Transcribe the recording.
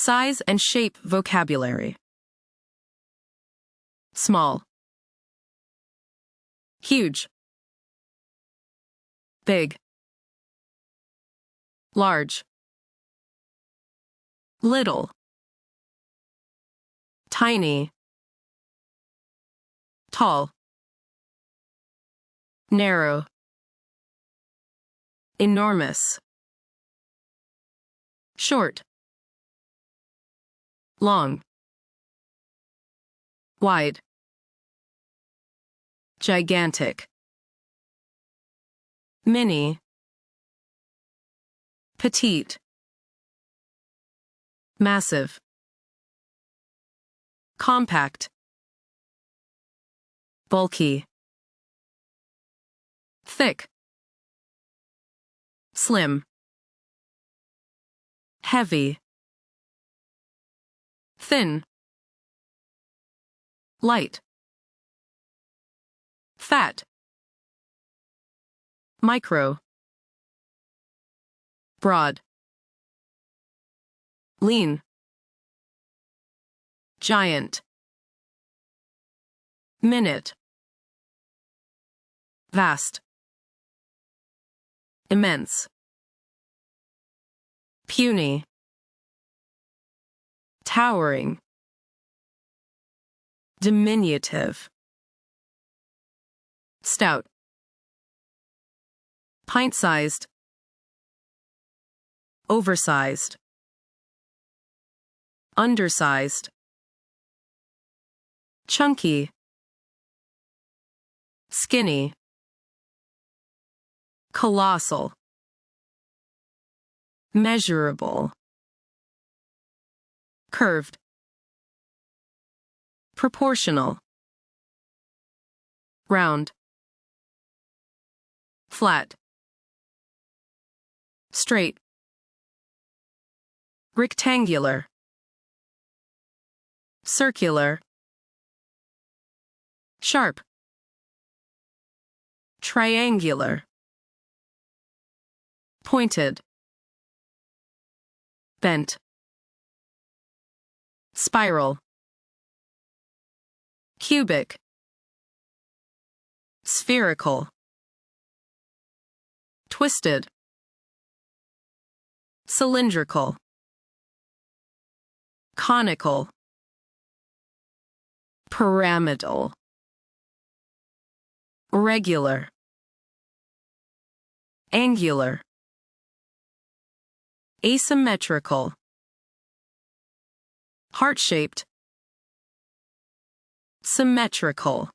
Size and shape vocabulary. Small, huge, big, large, little, tiny, tall, narrow, enormous, short, long, wide, gigantic, mini, petite, massive, compact, bulky, thick, slim, heavy, thin, light, fat, micro, broad, lean, giant, minute, vast, immense, puny, towering, diminutive, stout, pint-sized, oversized, undersized, chunky, skinny, colossal, measurable, curved, proportional, round, flat, straight, rectangular, circular, sharp, triangular, pointed, bent, spiral, cubic, spherical, twisted, cylindrical, conical, pyramidal, irregular, angular, asymmetrical, heart-shaped, symmetrical.